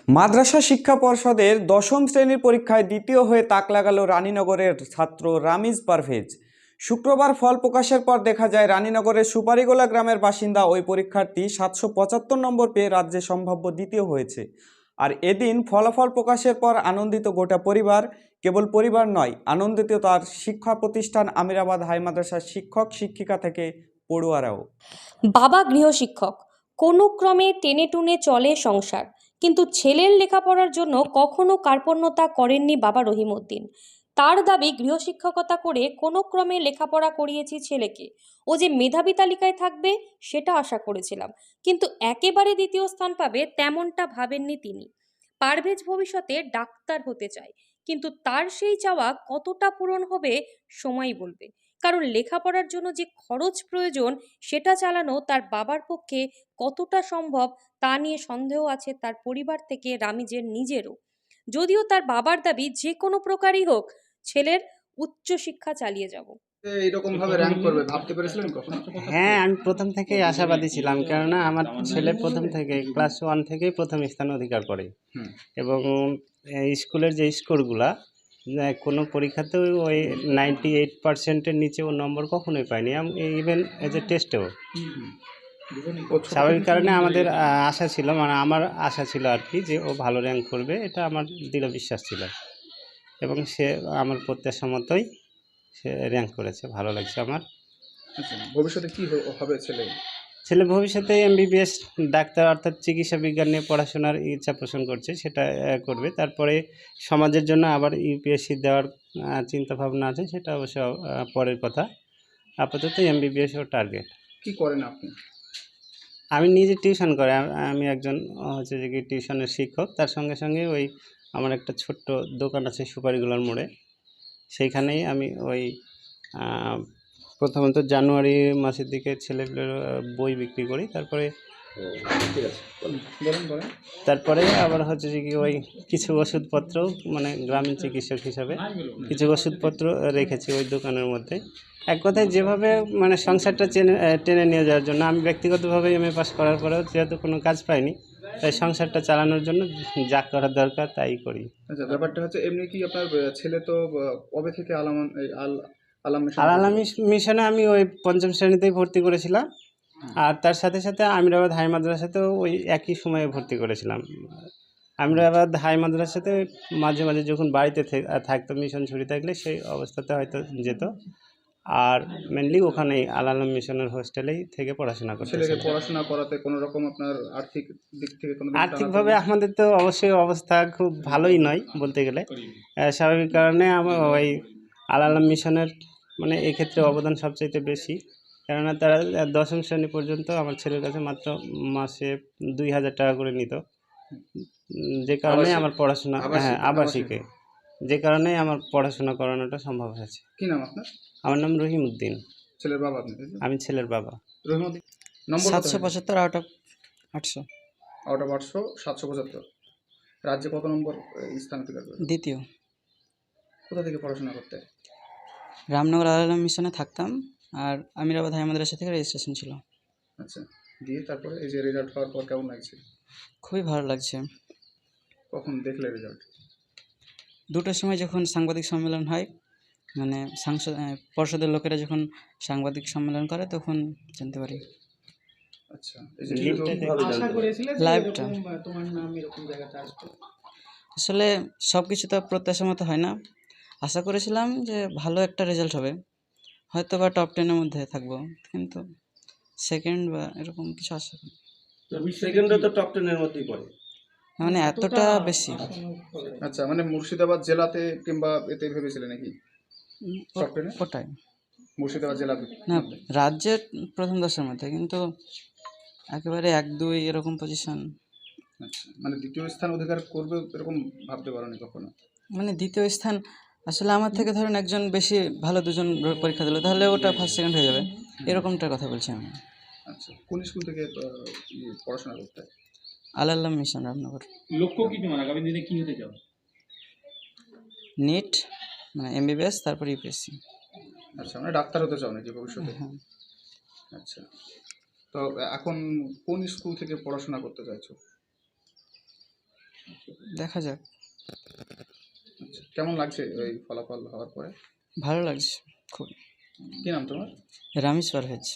মাদ্রাসা শিক্ষা পর্ষদের দশম শ্রেণীর পরীক্ষায় দ্বিতীয় হয়ে তাক লাগাল রানীনগরের ছাত্র রামিজ পারভেজ। শুক্রবার ফল প্রকাশের পর দেখা যায় রানীনগরের সুপারিগোলা গ্রামের বাসিন্দা ওই পরীক্ষার্থী 775 নম্বর পেয়ে রাজ্যে সম্ভাব্য দ্বিতীয় হয়েছে। আর এদিন ফলাফল প্রকাশের পর আনন্দিত গোটা পরিবার। কেবল পরিবার নয়, আনন্দিত তার শিক্ষা প্রতিষ্ঠান আমিরাবাদ হাই মাদ্রাসার শিক্ষক শিক্ষিকা থেকে পড়ুয়ারাও। বাবা গৃহশিক্ষক, কোনো ক্রমে টেনে টুনে চলে সংসার, কিন্তু ছেলের লেখাপড়ার জন্য কখনো কার্পণ্যতা করেননি বাবা রহিমউদ্দিন। তার দাবি, গৃহশিক্ষকতা করে কোনো ক্রমে লেখাপড়া করিয়েছি ছেলেকে। ও যে মেধাবী তালিকায় থাকবে সেটা আশা করেছিলাম, কিন্তু একেবারে দ্বিতীয় স্থান পাবে তেমনটা ভাবেননি তিনি। পারভেজ ভবিষ্যতে ডাক্তার হতে চায়, কিন্তু তার সেই চাওয়া কতটা পূরণ হবে সময়ই বলবে। কারণ লেখাপড়ার জন্য যে খরচ প্রয়োজন সেটা চালানো তার বাবার পক্ষে কতটা সম্ভব তা নিয়ে সন্দেহ আছে তার পরিবার থেকে রামিজের নিজেরও। যদিও তার বাবার দাবি, যে কোনো প্রকারই হোক ছেলের উচ্চশিক্ষা চালিয়ে যাব। এইরকম ভাবে র্যাঙ্ক করবে ভাবতে পেরেছিলেন কখনো? হ্যাঁ, আমি প্রথম থেকেই আশাবাদী ছিলাম, কেননা আমার ছেলে প্রথম থেকে ক্লাস 1 থেকেই প্রথম স্থান অধিকার করে। এবং স্কুলের যে স্কোরগুলা, কোনো পরীক্ষাতেও ওই 98%-এর নিচে ও নম্বর কখনোই পায়নি, ইভেন এজ এ টেস্টেও। স্বাভাবিক কারণে আমাদের আশা ছিল, মানে আমার আশা ছিল আর কি, যে ও ভালো র্যাঙ্ক করবে, এটা আমার দৃঢ় বিশ্বাস ছিল। এবং সে আমার প্রত্যাশা মতোই সে র্যাঙ্ক করেছে, ভালো লাগছে আমার। ভবিষ্যতে কি হবে ছেলে ভবিষ্যতে MBBS ডাক্তার অর্থাৎ চিকিৎসা বিজ্ঞান নিয়ে পড়াশোনার ইচ্ছা পোষণ করছে, সেটা করবে। তারপরে সমাজের জন্য আবার UPSC দেওয়ার চিন্তাভাবনা আছে, সেটা অবশ্য পরের কথা। আপাতত MBBS ও টার্গেট। কি করেন আপনি? আমি নিজে টিউশন করি। আমি একজন হচ্ছে যে কি টিউশনের শিক্ষক। তার সঙ্গে সঙ্গে ওই আমার একটা ছোট্ট দোকান আছে সুপারিগোলার মোড়ে। সেইখানেই আমি ওই প্রথমত জানুয়ারি মাসের দিকে ছেলেগুলোর বই বিক্রি করি। তারপরে আবার হচ্ছে যে কি ওই কিছু ওষুধপত্র, মানে গ্রামীণ চিকিৎসক হিসাবে কিছু ওষুধপত্র রেখেছি ওই দোকানের মধ্যে। এক কথায় যেভাবে মানে সংসারটা টেনে নিয়ে যাওয়ার জন্য, আমি ব্যক্তিগতভাবে MA পাস করার পরেও যেহেতু কোনো কাজ পাইনি, তাই সংসারটা চালানোর জন্য যা করার দরকার তাই করি। আচ্ছা, ব্যাপারটা হচ্ছে এমনি কি আপনার ছেলে তো কবে থেকে আল আলাম মিশনে আমি ওই 5ম শ্রেণীতেই ভর্তি করেছিলাম। আর তার সাথে সাথে আমিরাবাদ হাই মাদ্রাসাতেও ওই একই সময়ে ভর্তি করেছিলাম। আমিরাবাদ হাই মাদ্রাসাতে মাঝে মাঝে যখন বাড়িতে থাকতো, মিশন ছুটি থাকলে সেই অবস্থাতে হয়তো যেত। আর মেনলি ওখানেই আলাম মিশনের হোস্টেলেই থেকে পড়াশোনা করতে। ছেলেকে পড়াশোনা করাতে কোনো রকম আপনার আর্থিক দিক থেকে কোনো আর্থিকভাবে আমাদের তো অবশ্যই অবস্থা খুব ভালোই নয় বলতে গেলে। স্বাভাবিক কারণে আমার ওই আলাম মিশনের মানে এক্ষেত্রে অবদান সবচাইতে বেশি, কেননা তারা 10ম শ্রেণী পর্যন্ত আমার ছেলের কাছে মাত্র মাসে 2000 টাকা করে নিত, যে কারণে আমার পড়াশোনা, হ্যাঁ আবাসিকে, যে কারণে আমার পড়াশোনা করানোটা সম্ভব হয়েছে। কি নাম আপনার? আমার নাম রহিমউদ্দিন। ছেলের বাবা আপনি? আমি ছেলের বাবা। রহিমউদ্দিন, নম্বর 775 আউট অফ 800। Out of 800, 775। রাজ্যে কত নম্বর স্থান অধিকার করবে? দ্বিতীয়। কোথা থেকে পড়াশোনা করতে? রামনগর আলাম মিশনে থাকতাম, আর আমিরাবাদ হাই মাদ্রাসা থেকে রেজিস্ট্রেশন ছিল। আচ্ছা, দিয়ে তারপরে এই যে রেজাল্ট হওয়ার পর কেমন লাগছে? খুবই ভালো লাগছে। কখন দেখলে রেজাল্ট? 2টার সময় যখন সাংবাদিক সম্মেলন হয়, মানে পর্ষদের লোকেরা যখন সাংবাদিক সম্মেলন করে তখন জানতে পারি। আচ্ছা, এই যে আশা করেছিলে যে লাইভটা তোমার নাম এরকম জায়গাতে আসবে? আসলে সব কিছু তো প্রত্যাশা মতো হয় না। আশা করেছিলাম যে ভালো একটা রেজাল্ট হবে, হয়তো বা টপ 10-এর মধ্যে থাকবো, কিন্তু সেকেন্ড বা এরকম কিছু আশা করি। সেকেন্ডে তো টপ 10-এর মধ্যেই পড়ে, মানে এতটা বেশি। আচ্ছা, মানে মুর্শিদাবাদ জেলাতে কিংবা এতে ভেবেছিলে নাকি টপ 10-এ? ওটাই, মুর্শিদাবাদ জেলাতে না রাজ্যের প্রথম 10-এর মধ্যে, কিন্তু একেবারে 1-2 এরকম পজিশন। আচ্ছা, মানে দ্বিতীয় স্থান অধিকার করবে এরকম ভাবতে পারোনি কখনো? মানে দ্বিতীয় স্থান আসলে আমার থেকে ধরেন একজন বেশি ভালো, দুজন পরীক্ষা দিল, তাহলে ওটা ফার্স্ট সেকেন্ড হয়ে যাবে, এরকমটার কথা বলছি আমি। আচ্ছা, কোন স্কুল থেকে পড়াশোনা করতে? আলাম মিশন, রামনগর। লক্ষ্য কি তোমার? আগামী দিনে কি হতে চাও? নিট, মানে MBBS, তারপর UPSC। আচ্ছা, মানে ডাক্তার হতে চাও নাকি ভবিষ্যতে? হ্যাঁ। আচ্ছা, তো এখন কোন স্কুল থেকে পড়াশোনা করতে চাইছো? দেখা যাক। আচ্ছা, কেমন লাগছে ওই ফলাফল হওয়ার পরে? ভালো লাগছে খুব। কি নাম তোমার? রামিজ পারভেজ।